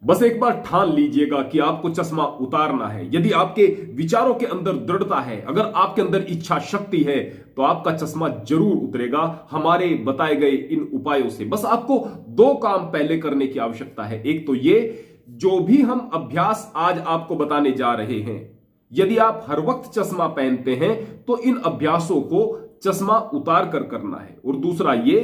बस एक बार ठान लीजिएगा कि आपको चश्मा उतारना है। यदि आपके विचारों के अंदर दृढ़ता है, अगर आपके अंदर इच्छा शक्ति है, तो आपका चश्मा जरूर उतरेगा हमारे बताए गए इन उपायों से। बस आपको दो काम पहले करने की आवश्यकता है। एक तो ये, जो भी हम अभ्यास आज आपको बताने जा रहे हैं, यदि आप हर वक्त चश्मा पहनते हैं तो इन अभ्यासों को चश्मा उतार कर करना है। और दूसरा ये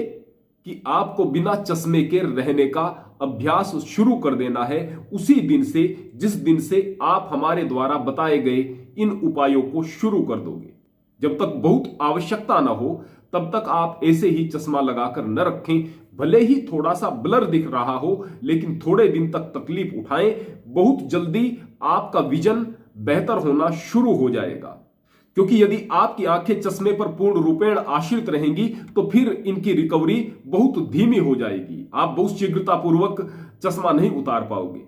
कि आपको बिना चश्मे के रहने का अभ्यास शुरू कर देना है उसी दिन से, जिस दिन से आप हमारे द्वारा बताए गए इन उपायों को शुरू कर दोगे। जब तक बहुत आवश्यकता ना हो तब तक आप ऐसे ही चश्मा लगाकर न रखें। भले ही थोड़ा सा ब्लर दिख रहा हो, लेकिन थोड़े दिन तक तकलीफ उठाएं, बहुत जल्दी आपका विजन बेहतर होना शुरू हो जाएगा। क्योंकि यदि आपकी आंखें चश्मे पर पूर्ण रूपेण आश्रित रहेंगी तो फिर इनकी रिकवरी बहुत धीमी हो जाएगी। आप बहुत शीघ्रतापूर्वक चश्मा नहीं उतार पाओगे।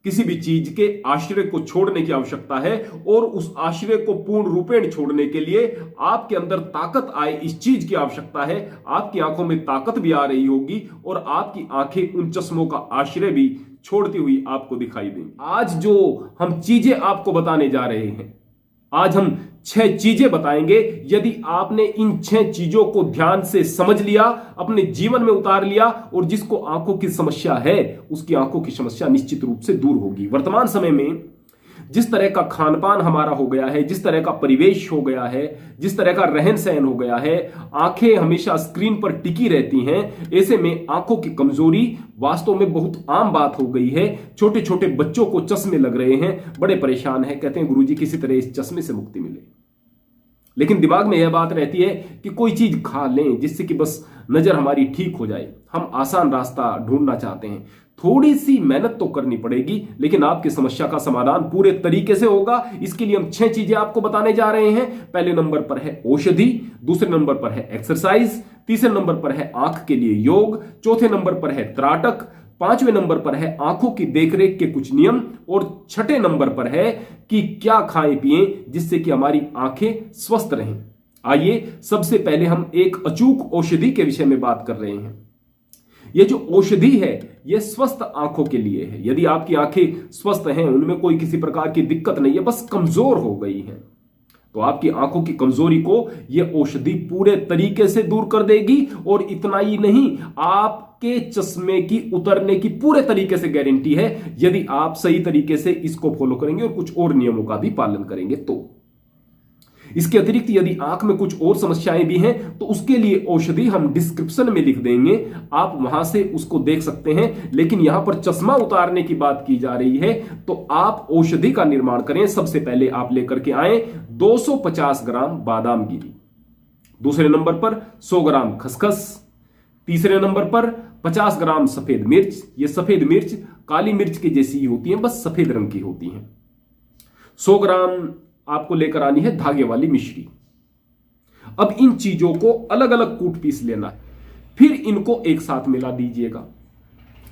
किसी भी चीज के आश्रय को छोड़ने की आवश्यकता है, और उस आश्रय को पूर्ण रूपेण छोड़ने के लिए आपके अंदर ताकत आए, इस चीज की आवश्यकता है। आपकी आंखों में ताकत भी आ रही होगी और आपकी आंखें उन चश्मों का आश्रय भी छोड़ती हुई आपको दिखाई देंगी। आज जो हम चीजें आपको बताने जा रहे हैं, आज हम 6 चीजें बताएंगे। यदि आपने इन 6 चीजों को ध्यान से समझ लिया, अपने जीवन में उतार लिया, और जिसको आंखों की समस्या है उसकी आंखों की समस्या निश्चित रूप से दूर होगी। वर्तमान समय में जिस तरह का खान पान हमारा हो गया है, जिस तरह का परिवेश हो गया है, जिस तरह का रहन सहन हो गया है, आंखें हमेशा स्क्रीन पर टिकी रहती हैं। ऐसे में आंखों की कमजोरी वास्तव में बहुत आम बात हो गई है। छोटे छोटे बच्चों को चश्मे लग रहे हैं, बड़े परेशान हैं, कहते हैं गुरुजी किसी तरह इस चश्मे से मुक्ति मिले। लेकिन दिमाग में यह बात रहती है कि कोई चीज खा लें जिससे कि बस नजर हमारी ठीक हो जाए। हम आसान रास्ता ढूंढना चाहते हैं। थोड़ी सी मेहनत तो करनी पड़ेगी, लेकिन आपकी समस्या का समाधान पूरे तरीके से होगा। इसके लिए हम 6 चीजें आपको बताने जा रहे हैं। पहले नंबर पर है औषधि, दूसरे नंबर पर है एक्सरसाइज, तीसरे नंबर पर है आंख के लिए योग, चौथे नंबर पर है त्राटक, 5वें नंबर पर है आंखों की देखरेख के कुछ नियम, और 6ठे नंबर पर है कि क्या खाएं पिएं जिससे कि हमारी आंखें स्वस्थ रहें। आइए सबसे पहले हम एक अचूक औषधि के विषय में बात कर रहे हैं। यह जो औषधि है यह स्वस्थ आंखों के लिए है। यदि आपकी आंखें स्वस्थ हैं, उनमें कोई किसी प्रकार की दिक्कत नहीं है, बस कमजोर हो गई हैं, तो आपकी आंखों की कमजोरी को यह औषधि पूरे तरीके से दूर कर देगी। और इतना ही नहीं, आपके चश्मे की उतरने की पूरे तरीके से गारंटी है, यदि आप सही तरीके से इसको फॉलो करेंगे और कुछ और नियमों का भी पालन करेंगे तो। इसके अतिरिक्त यदि आंख में कुछ और समस्याएं भी हैं तो उसके लिए औषधि हम डिस्क्रिप्शन में लिख देंगे, आप वहां से उसको देख सकते हैं। लेकिन यहां पर चश्मा उतारने की बात की जा रही है, तो आप औषधि का निर्माण करें। सबसे पहले आप लेकर के आए 250 ग्राम बादाम गिरी, दूसरे नंबर पर 100 ग्राम खसखस, तीसरे नंबर पर 50 ग्राम सफेद मिर्च। ये सफेद मिर्च काली मिर्च की जैसी ही होती है, बस सफेद रंग की होती है। 100 ग्राम आपको लेकर आनी है धागे वाली मिश्री। अब इन चीजों को अलग अलग कूट पीस लेना है, फिर इनको एक साथ मिला दीजिएगा।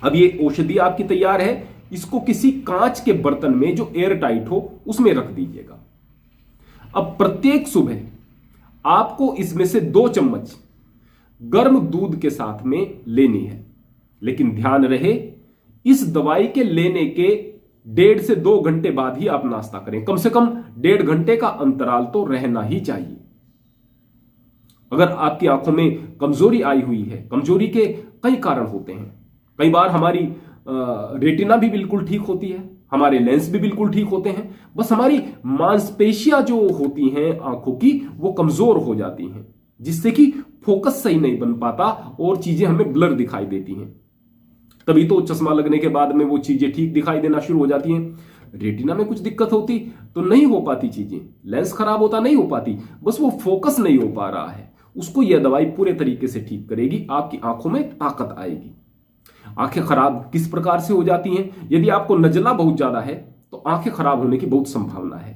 अब ये औषधि आपकी तैयार है। इसको किसी कांच के बर्तन में जो एयर टाइट हो उसमें रख दीजिएगा। अब प्रत्येक सुबह आपको इसमें से 2 चम्मच गर्म दूध के साथ में लेनी है। लेकिन ध्यान रहे, इस दवाई के लेने के 1.5 से 2 घंटे बाद ही आप नाश्ता करें। कम से कम 1.5 घंटे का अंतराल तो रहना ही चाहिए। अगर आपकी आंखों में कमजोरी आई हुई है, कमजोरी के कई कारण होते हैं। कई बार हमारी रेटिना भी बिल्कुल ठीक होती है, हमारे लेंस भी बिल्कुल ठीक होते हैं, बस हमारी मांसपेशियां जो होती हैं आंखों की वो कमजोर हो जाती हैं, जिससे कि फोकस सही नहीं बन पाता और चीजें हमें ब्लर दिखाई देती हैं। तभी तो चश्मा लगने के बाद में वो चीजें ठीक दिखाई देना शुरू हो जाती हैं। रेटिना में कुछ दिक्कत होती तो नहीं हो पाती चीजें, लेंस खराब होता नहीं हो पाती, बस वो फोकस नहीं हो पा रहा है। उसको यह दवाई पूरे तरीके से ठीक करेगी, आपकी आंखों में ताकत आएगी। आंखें खराब किस प्रकार से हो जाती हैं? यदि आपको नजला बहुत ज्यादा है तो आंखें खराब होने की बहुत संभावना है।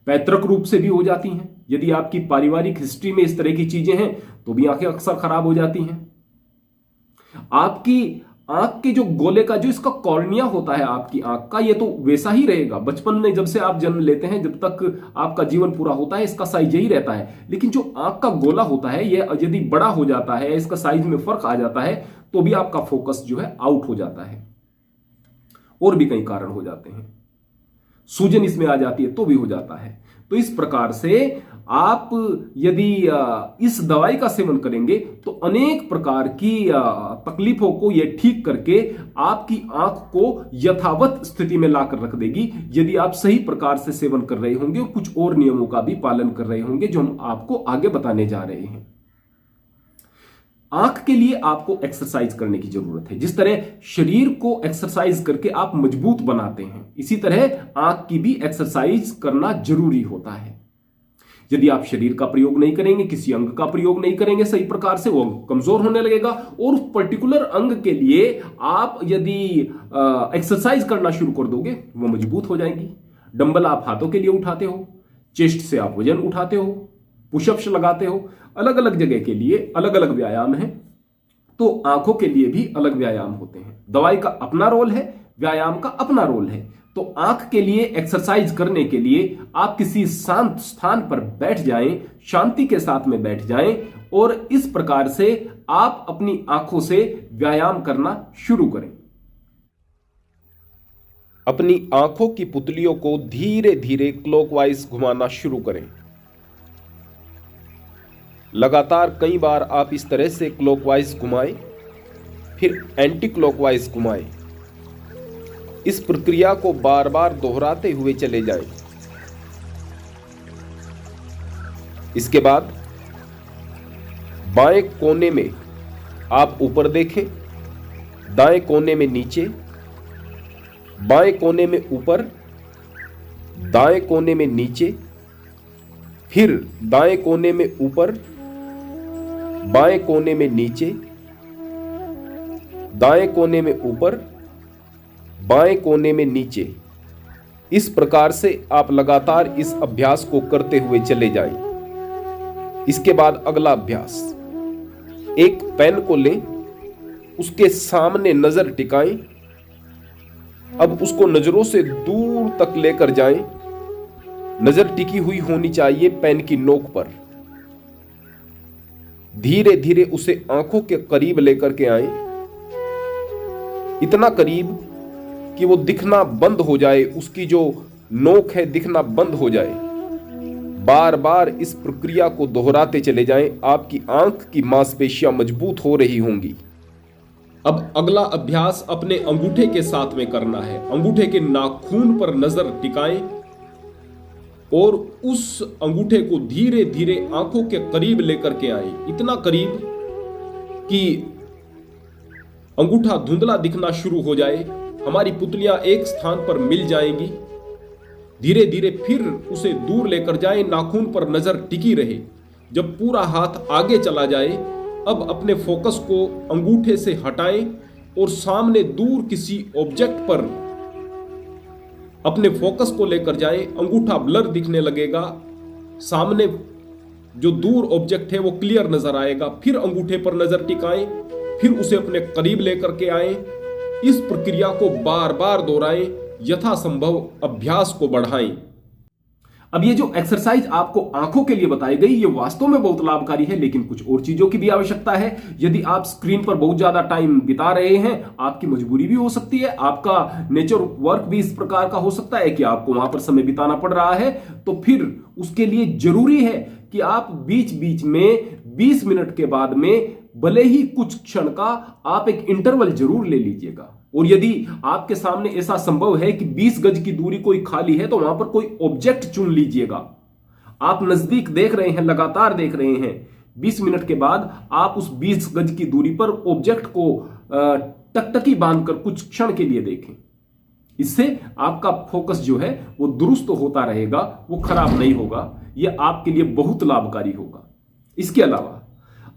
पैतृक रूप से भी हो जाती हैं। यदि आपकी पारिवारिक हिस्ट्री में इस तरह की चीजें हैं तो भी आंखें अक्सर खराब हो जाती हैं। आपकी आंख के जो गोले का जो इसका कॉर्निया होता है आपकी आंख का, ये तो वैसा ही रहेगा। बचपन में जब से आप जन्म लेते हैं, जब तक आपका जीवन पूरा होता है, इसका साइज यही रहता है। लेकिन जो आंख का गोला होता है, ये यदि बड़ा हो जाता है, इसका साइज में फर्क आ जाता है, तो भी आपका फोकस जो है आउट हो जाता है। और भी कई कारण हो जाते हैं, सूजन इसमें आ जाती है तो भी हो जाता है। तो इस प्रकार से आप यदि इस दवाई का सेवन करेंगे तो अनेक प्रकार की तकलीफों को यह ठीक करके आपकी आंख को यथावत स्थिति में लाकर रख देगी, यदि आप सही प्रकार से सेवन कर रहे होंगे और कुछ और नियमों का भी पालन कर रहे होंगे जो हम आपको आगे बताने जा रहे हैं। आंख के लिए आपको एक्सरसाइज करने की जरूरत है। जिस तरह शरीर को एक्सरसाइज करके आप मजबूत बनाते हैं, इसी तरह आंख की भी एक्सरसाइज करना जरूरी होता है। यदि आप शरीर का प्रयोग नहीं करेंगे, किसी अंग का प्रयोग नहीं करेंगे सही प्रकार से, वो कमजोर होने लगेगा और उस पर्टिकुलर अंग के लिए आप यदि एक्सरसाइज करना शुरू कर दोगे वो मजबूत हो जाएंगी। डंबल आप हाथों के लिए उठाते हो, चेस्ट से आप वजन उठाते हो, पुशअप्स लगाते हो, अलग अलग जगह के लिए अलग अलग व्यायाम है। तो आंखों के लिए भी अलग व्यायाम होते हैं। दवाई का अपना रोल है, व्यायाम का अपना रोल है। तो आंख के लिए एक्सरसाइज करने के लिए आप किसी शांत स्थान पर बैठ जाएं, शांति के साथ में बैठ जाएं और इस प्रकार से आप अपनी आंखों से व्यायाम करना शुरू करें। अपनी आंखों की पुतलियों को धीरे धीरे क्लॉकवाइज घुमाना शुरू करें। लगातार कई बार आप इस तरह से क्लॉकवाइज घुमाएं, फिर एंटी क्लॉकवाइज घुमाएं। इस प्रक्रिया को बार बार दोहराते हुए चले जाएं। इसके बाद बाएं कोने में आप ऊपर देखें, दाएं कोने में नीचे, बाएं कोने में ऊपर, दाएं कोने में नीचे, फिर दाएं कोने में ऊपर, बाएं कोने में नीचे, दाएं कोने में ऊपर, बाएं कोने में नीचे। इस प्रकार से आप लगातार इस अभ्यास को करते हुए चले जाएं। इसके बाद अगला अभ्यास, एक पेन को लें, उसके सामने नजर टिकाएं। अब उसको नजरों से दूर तक लेकर जाएं। नजर टिकी हुई होनी चाहिए पेन की नोक पर। धीरे धीरे उसे आंखों के करीब लेकर के आएं, इतना करीब कि वो दिखना बंद हो जाए, उसकी जो नोक है दिखना बंद हो जाए। बार बार इस प्रक्रिया को दोहराते चले जाएं। आपकी आंख की मांसपेशियां मजबूत हो रही होंगी। अब अगला अभ्यास अपने अंगूठे के साथ में करना है। अंगूठे के नाखून पर नजर टिकाएं और उस अंगूठे को धीरे धीरे आंखों के करीब लेकर के आए, इतना करीब कि अंगूठा धुंधला दिखना शुरू हो जाए। हमारी पुतलियां एक स्थान पर मिल जाएंगी। धीरे धीरे फिर उसे दूर लेकर जाएं, नाखून पर नजर टिकी रहे। जब पूरा हाथ आगे चला जाए, अब अपने फोकस को अंगूठे से हटाएं और सामने दूर किसी ऑब्जेक्ट पर अपने फोकस को लेकर जाएं। अंगूठा ब्लर दिखने लगेगा, सामने जो दूर ऑब्जेक्ट है वो क्लियर नजर आएगा। फिर अंगूठे पर नजर टिकाएं, फिर उसे अपने करीब लेकर के आएं। इस प्रक्रिया को बार बार दोहराएं, यथासंभव अभ्यास को बढ़ाएं। अब ये जो एक्सरसाइज आपको आंखों के लिए बताई गई, ये वास्तव में बहुत लाभकारी है, लेकिन कुछ और चीजों की भी आवश्यकता है। यदि आप स्क्रीन पर बहुत ज्यादा टाइम बिता रहे हैं, आपकी मजबूरी भी हो सकती है, आपका नेचर वर्क भी इस प्रकार का हो सकता है कि आपको वहां पर समय बिताना पड़ रहा है, तो फिर उसके लिए जरूरी है कि आप बीच बीच में 20 मिनट के बाद में भले ही कुछ क्षण का आप एक इंटरवल जरूर ले लीजिएगा। और यदि आपके सामने ऐसा संभव है कि 20 गज की दूरी कोई खाली है, तो वहां पर कोई ऑब्जेक्ट चुन लीजिएगा। आप नजदीक देख रहे हैं, लगातार देख रहे हैं, 20 मिनट के बाद आप उस 20 गज की दूरी पर ऑब्जेक्ट को टकटकी बांधकर कुछ क्षण के लिए देखें। इससे आपका फोकस जो है वो दुरुस्त होता रहेगा, वो खराब नहीं होगा। यह आपके लिए बहुत लाभकारी होगा। इसके अलावा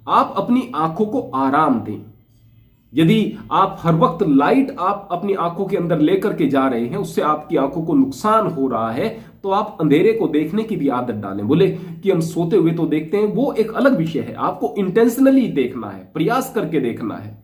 आप अपनी आंखों को आराम दें। यदि आप हर वक्त लाइट आप अपनी आंखों के अंदर लेकर के जा रहे हैं, उससे आपकी आंखों को नुकसान हो रहा है, तो आप अंधेरे को देखने की भी आदत डालें। बोले कि हम सोते हुए तो देखते हैं, वो एक अलग विषय है। आपको इंटेंशनली देखना है, प्रयास करके देखना है।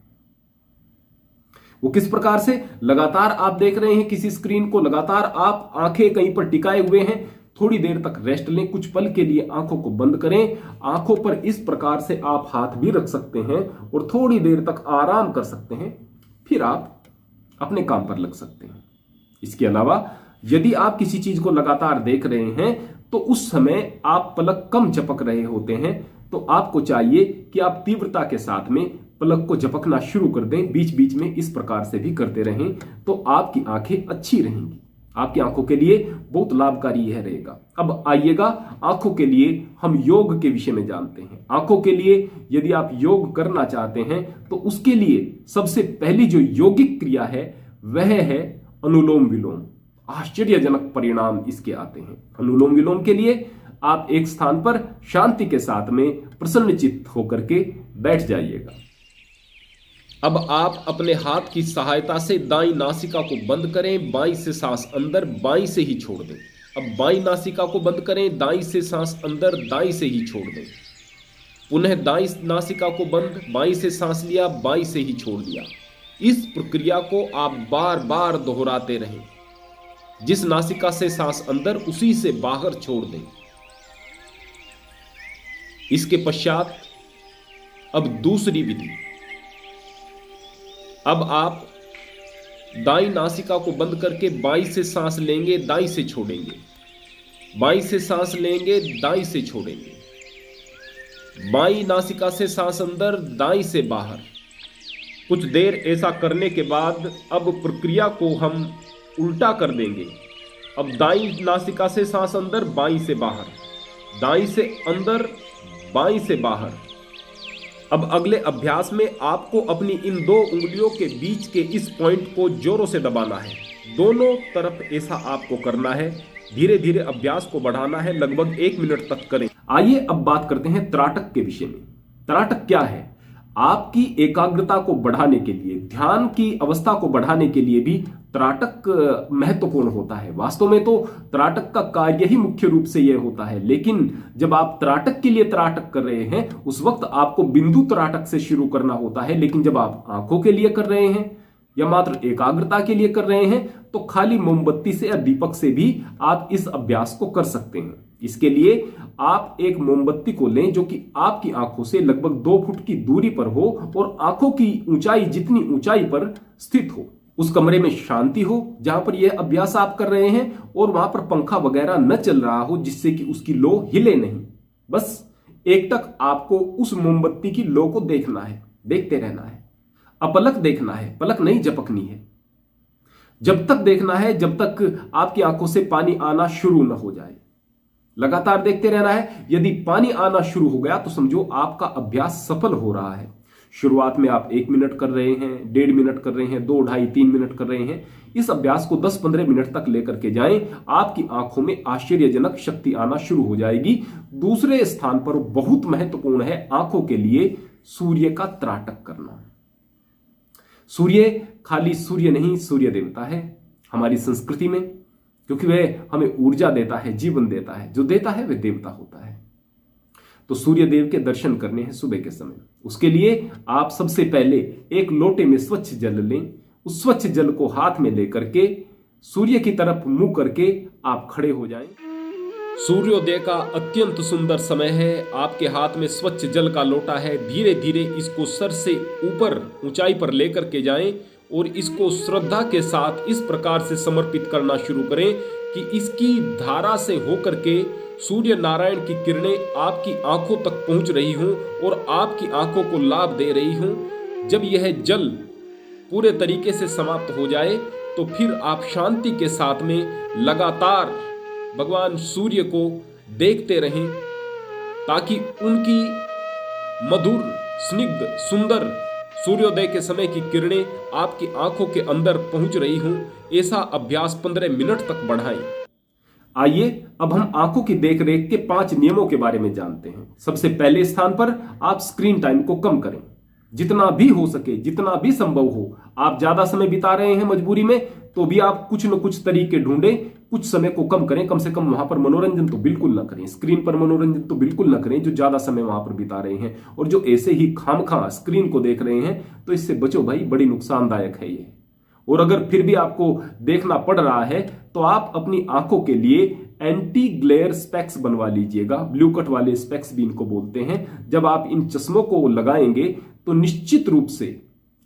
वो किस प्रकार से? लगातार आप देख रहे हैं किसी स्क्रीन को, लगातार आप आंखें कहीं पर टिकाए हुए हैं, थोड़ी देर तक रेस्ट लें, कुछ पल के लिए आंखों को बंद करें। आंखों पर इस प्रकार से आप हाथ भी रख सकते हैं और थोड़ी देर तक आराम कर सकते हैं, फिर आप अपने काम पर लग सकते हैं। इसके अलावा यदि आप किसी चीज को लगातार देख रहे हैं तो उस समय आप पलक कम झपक रहे होते हैं, तो आपको चाहिए कि आप तीव्रता के साथ में पलक को झपकना शुरू कर दें। बीच बीच में इस प्रकार से भी करते रहें तो आपकी आंखें अच्छी रहेंगी। आपकी आंखों के लिए बहुत लाभकारी यह रहेगा। अब आइएगा आंखों के लिए हम योग के विषय में जानते हैं। आंखों के लिए यदि आप योग करना चाहते हैं तो उसके लिए सबसे पहली जो योगिक क्रिया है वह है अनुलोम विलोम। आश्चर्यजनक परिणाम इसके आते हैं। अनुलोम विलोम के लिए आप एक स्थान पर शांति के साथ में प्रसन्नचित्त होकर के बैठ जाइएगा। अब आप अपने हाथ की सहायता से दाईं नासिका को बंद करें, बाईं से सांस अंदर, बाईं से ही छोड़ दें। अब बाईं नासिका को बंद करें, दाईं से सांस अंदर, दाईं से ही छोड़ दें। पुनः दाईं नासिका को बंद, बाईं से सांस लिया, बाईं से ही छोड़ दिया। इस प्रक्रिया को आप बार बार दोहराते रहें। जिस नासिका से सांस अंदर उसी से बाहर छोड़ दें। इसके पश्चात अब दूसरी विधि। अब आप दाईं नासिका को बंद करके बाईं से सांस लेंगे, दाईं से छोड़ेंगे, बाईं से सांस लेंगे, दाईं से छोड़ेंगे, बाईं नासिका से सांस अंदर, दाईं से बाहर। कुछ देर ऐसा करने के बाद अब प्रक्रिया को हम उल्टा कर देंगे। अब दाईं नासिका से सांस अंदर, बाईं से बाहर, दाईं से अंदर, बाईं से बाहर। अब अगले अभ्यास में आपको अपनी इन दो उंगलियों के बीच के इस पॉइंट को जोरों से दबाना है। दोनों तरफ ऐसा आपको करना है। धीरे धीरे अभ्यास को बढ़ाना है, लगभग 1 मिनट तक करें। आइए अब बात करते हैं त्राटक के विषय में। त्राटक क्या है? आपकी एकाग्रता को बढ़ाने के लिए, ध्यान की अवस्था को बढ़ाने के लिए भी त्राटक महत्वपूर्ण होता है। वास्तव में तो त्राटक का कार्य ही मुख्य रूप से यह होता है, लेकिन जब आप त्राटक के लिए त्राटक कर रहे हैं उस वक्त आपको बिंदु त्राटक से शुरू करना होता है। लेकिन जब आप आंखों के लिए कर रहे हैं या मात्र एकाग्रता के लिए कर रहे हैं तो खाली मोमबत्ती से या दीपक से भी आप इस अभ्यास को कर सकते हैं। इसके लिए आप एक मोमबत्ती को लें जो कि आपकी आंखों से लगभग 2 फुट की दूरी पर हो और आंखों की ऊंचाई जितनी ऊंचाई पर स्थित हो, उस कमरे में शांति हो जहां पर यह अभ्यास आप कर रहे हैं, और वहां पर पंखा वगैरह न चल रहा हो जिससे कि उसकी लो हिले नहीं। बस एकटक आपको उस मोमबत्ती की लो को देखना है, देखते रहना है, अपलक देखना है, पलक नहीं झपकनी है। जब तक देखना है जब तक आपकी आंखों से पानी आना शुरू न हो जाए। लगातार देखते रहना है। यदि पानी आना शुरू हो गया तो समझो आपका अभ्यास सफल हो रहा है। शुरुआत में आप 1 मिनट कर रहे हैं, 1.5 मिनट कर रहे हैं, 2, ढाई, 3 मिनट कर रहे हैं। इस अभ्यास को 10-15 मिनट तक लेकर के जाएं। आपकी आंखों में आश्चर्यजनक शक्ति आना शुरू हो जाएगी। दूसरे स्थान पर बहुत महत्वपूर्ण है आंखों के लिए सूर्य का त्राटक करना। सूर्य खाली सूर्य नहीं, सूर्य देवता है हमारी संस्कृति में, क्योंकि वह हमें ऊर्जा देता है, जीवन देता है। जो देता है वह देवता होता है। तो सूर्य देव के दर्शन करने हैं सुबह के समय। उसके लिए आप सबसे पहले एक लोटे में स्वच्छ जल लें। उस स्वच्छ जल को हाथ में लेकर के सूर्य की तरफ मुंह करके आप खड़े हो जाएं। सूर्योदय का अत्यंत सुंदर समय है। आपके हाथ में स्वच्छ जल का लोटा है। धीरे धीरे इसको सर से ऊपर ऊंचाई पर लेकर के जाएं और इसको श्रद्धा के साथ इस प्रकार से समर्पित करना शुरू करें कि इसकी धारा से होकर के सूर्य नारायण की किरणें आपकी आंखों तक पहुंच रही हों और आपकी आंखों को लाभ दे रही हों। जब यह जल पूरे तरीके से समाप्त हो जाए तो फिर आप शांति के साथ में लगातार भगवान सूर्य को देखते रहें, ताकि उनकी मधुर, स्निग्ध, सुंदर सूर्योदय के समय की किरणें आपकी आंखों के अंदर पहुंच रही हों। ऐसा अभ्यास 15 मिनट तक बढ़ाएं। आइए अब हम आंखों की देखरेख के 5 नियमों के बारे में जानते हैं। सबसे पहले स्थान पर आप स्क्रीन टाइम को कम करें। जितना भी हो सके, जितना भी संभव हो। आप ज्यादा समय बिता रहे हैं मजबूरी में तो भी आप कुछ न कुछ तरीके ढूंढें, कुछ समय को कम करें। कम से कम वहां पर मनोरंजन तो बिल्कुल ना करें, स्क्रीन पर मनोरंजन तो बिल्कुल ना करें जो ज्यादा समय वहां पर बिता रहे हैं। और जो ऐसे ही खामखा स्क्रीन को देख रहे हैं तो इससे बचो भाई, बड़ी नुकसानदायक है ये। और अगर फिर भी आपको देखना पड़ रहा है तो आप अपनी आंखों के लिए एंटी ग्लेयर स्पेक्स बनवा लीजिएगा। ब्लू कट वाले स्पेक्स भी इनको बोलते हैं। जब आप इन चश्मों को लगाएंगे तो निश्चित रूप से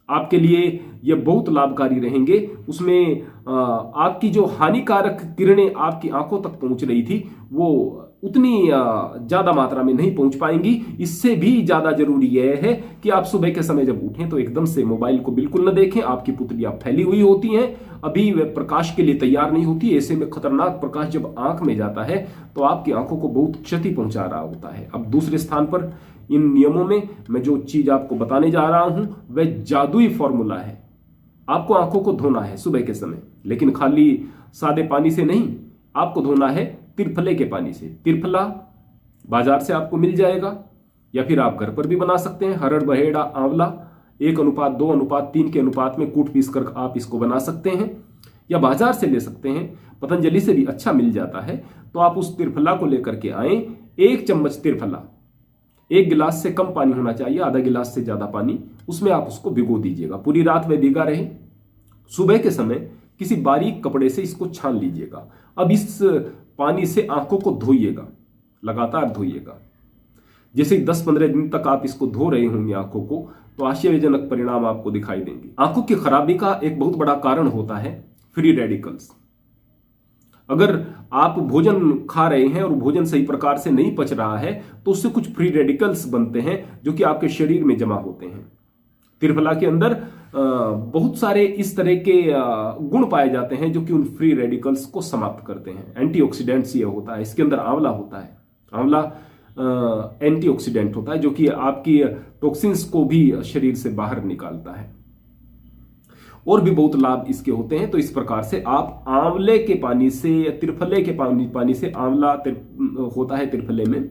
आपके लिए ये बहुत लाभकारी रहेंगे। उसमें आपकी जो हानिकारक किरणें आपकी आंखों तक पहुंच रही थी वो उतनी ज्यादा मात्रा में नहीं पहुंच पाएंगी। इससे भी ज्यादा जरूरी यह है कि आप सुबह के समय जब उठें तो एकदम से मोबाइल को बिल्कुल न देखें। आपकी पुतलियां फैली हुई होती हैं, अभी वे प्रकाश के लिए तैयार नहीं होती। ऐसे में खतरनाक प्रकाश जब आंख में जाता है तो आपकी आंखों को बहुत क्षति पहुंचा रहा होता है। अब दूसरे स्थान पर इन नियमों में मैं जो चीज आपको बताने जा रहा हूं वह जादुई फॉर्मूला है। आपको आंखों को धोना है सुबह के समय, लेकिन खाली सादे पानी से नहीं, आपको धोना है त्रिफले के पानी से। त्रिफला बाजार से आपको मिल जाएगा या फिर आप घर पर भी बना सकते हैं। हरड़, बहेड़ा, आंवला 1:2:3 के अनुपात में कूट पीस कर आप इसको बना सकते हैं या बाजार से ले सकते हैं। पतंजलि से भी अच्छा मिल जाता है। तो आप उस त्रिफला को लेकर के आए। 1 चम्मच त्रिफला, 1 गिलास से कम पानी होना चाहिए, आधा गिलास से ज्यादा पानी, उसमें आप उसको भिगो दीजिएगा। पूरी रात में भीगा रहे। सुबह के समय किसी बारीक कपड़े से इसको छान लीजिएगा। अब इस पानी से आंखों को धोइएगा, लगातार धोइएगा। जैसे 10-15 दिन तक आप इसको धो रहे होंगे आंखों को, तो आश्चर्यजनक परिणाम आपको दिखाई देंगे। आंखों की खराबी का एक बहुत बड़ा कारण होता है फ्री रेडिकल्स। अगर आप भोजन खा रहे हैं और भोजन सही प्रकार से नहीं पच रहा है तो उससे कुछ फ्री रेडिकल्स बनते हैं जो कि आपके शरीर में जमा होते हैं। त्रिफला के अंदर बहुत सारे इस तरह के गुण पाए जाते हैं जो कि उन फ्री रेडिकल्स को समाप्त करते हैं। एंटीऑक्सीडेंट्स ये होता है। इसके अंदर आंवला होता है। आंवला एंटीऑक्सीडेंट होता है जो कि आपकी टॉक्सिन्स को भी शरीर से बाहर निकालता है। और भी बहुत लाभ इसके होते हैं। तो इस प्रकार से आप आंवले के पानी से या त्रिफले के पानी से, आंवला होता है त्रिफले में,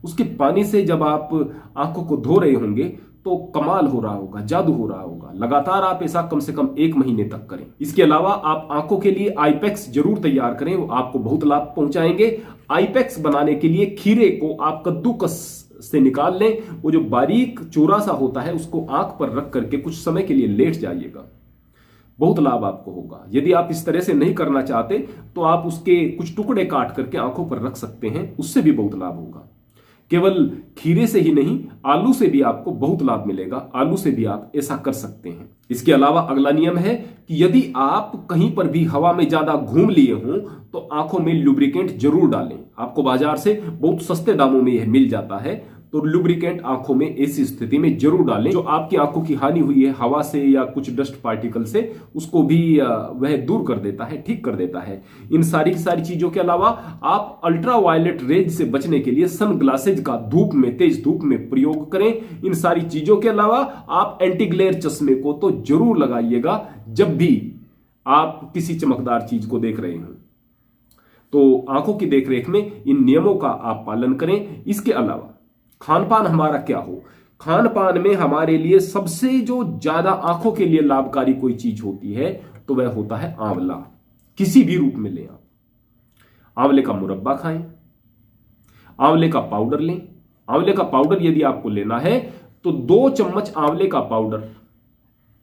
उसके पानी से जब आप आंखों को धो रहे होंगे तो कमाल हो रहा होगा, जादू हो रहा होगा। लगातार आप ऐसा कम से कम 1 महीने तक करें। इसके अलावा आप आंखों के लिए आईपैक्स जरूर तैयार करें, वो आपको बहुत लाभ पहुंचाएंगे। आईपैक्स बनाने के लिए खीरे को आप कद्दूकस से निकाल लें। वो जो बारीक चूरा सा होता है उसको आंख पर रख करके कुछ समय के लिए लेट जाइएगा, बहुत लाभ आपको होगा। यदि आप इस तरह से नहीं करना चाहते तो आप उसके कुछ टुकड़े काट करके आंखों पर रख सकते हैं, उससे भी बहुत लाभ होगा। केवल खीरे से ही नहीं, आलू से भी आपको बहुत लाभ मिलेगा। आलू से भी आप ऐसा कर सकते हैं। इसके अलावा अगला नियम है कि यदि आप कहीं पर भी हवा में ज्यादा घूम लिए हों तो आंखों में लुब्रिकेंट जरूर डालें। आपको बाजार से बहुत सस्ते दामों में यह मिल जाता है। तो लुब्रिकेंट आंखों में ऐसी स्थिति में जरूर डालें जो आपकी आंखों की हानि हुई है हवा से या कुछ डस्ट पार्टिकल से, उसको भी वह दूर कर देता है, ठीक कर देता है। इन सारी की सारी चीजों के अलावा आप अल्ट्रावायलेट रेज से बचने के लिए सन ग्लासेज का धूप में, तेज धूप में प्रयोग करें। इन सारी चीजों के अलावा आप एंटी ग्लेयर चश्मे को तो जरूर लगाइएगा जब भी आप किसी चमकदार चीज को देख रहे हो। तो आंखों की देखरेख में इन नियमों का आप पालन करें। इसके अलावा खान पान हमारा क्या हो, खान पान में हमारे लिए सबसे जो ज्यादा आंखों के लिए लाभकारी कोई चीज होती है तो वह होता है आंवला। किसी भी रूप में लें आप। आंवले का मुरब्बा खाएं, आंवले का पाउडर लें। आंवले का पाउडर यदि आपको लेना है तो 2 चम्मच आंवले का पाउडर,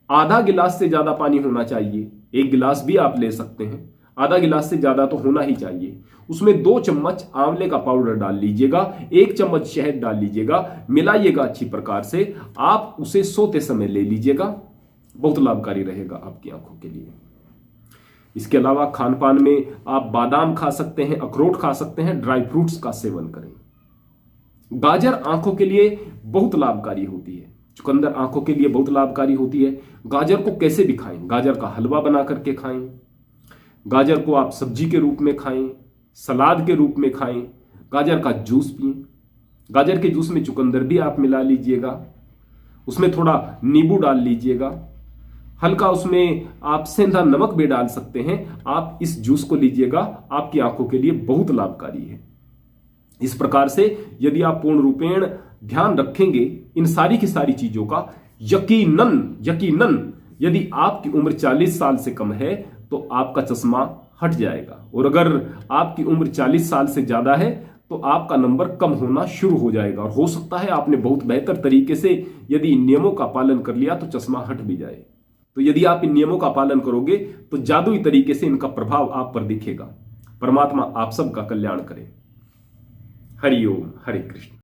आधा गिलास से ज्यादा पानी होना चाहिए। 1 गिलास भी आप ले सकते हैं, आधा गिलास से ज्यादा तो होना ही चाहिए। उसमें 2 चम्मच आंवले का पाउडर डाल लीजिएगा, 1 चम्मच शहद डाल लीजिएगा, मिलाइएगा अच्छी प्रकार से। आप उसे सोते समय ले लीजिएगा, बहुत लाभकारी रहेगा आपकी आंखों के लिए। इसके अलावा खान पान में आप बादाम खा सकते हैं, अखरोट खा सकते हैं, ड्राई फ्रूट्स का सेवन करें। गाजर आंखों के लिए बहुत लाभकारी होती है, चुकंदर आंखों के लिए बहुत लाभकारी होती है। गाजर को कैसे भी खाएं, गाजर का हलवा बना करके खाएं, गाजर को आप सब्जी के रूप में खाएं, सलाद के रूप में खाएं, गाजर का जूस पिएं। गाजर के जूस में चुकंदर भी आप मिला लीजिएगा, उसमें थोड़ा नींबू डाल लीजिएगा, हल्का उसमें आप सेंधा नमक भी डाल सकते हैं। आप इस जूस को लीजिएगा, आपकी आंखों के लिए बहुत लाभकारी है। इस प्रकार से यदि आप पूर्ण रूपेण ध्यान रखेंगे इन सारी की सारी चीजों का, यकीनन यदि आपकी उम्र 40 साल से कम है तो आपका चश्मा हट जाएगा। और अगर आपकी उम्र 40 साल से ज्यादा है तो आपका नंबर कम होना शुरू हो जाएगा। और हो सकता है आपने बहुत बेहतर तरीके से यदि इन नियमों का पालन कर लिया तो चश्मा हट भी जाए। तो यदि आप इन नियमों का पालन करोगे तो जादुई तरीके से इनका प्रभाव आप पर दिखेगा। परमात्मा आप सबका कल्याण करे। हरि ओम, हरे कृष्ण।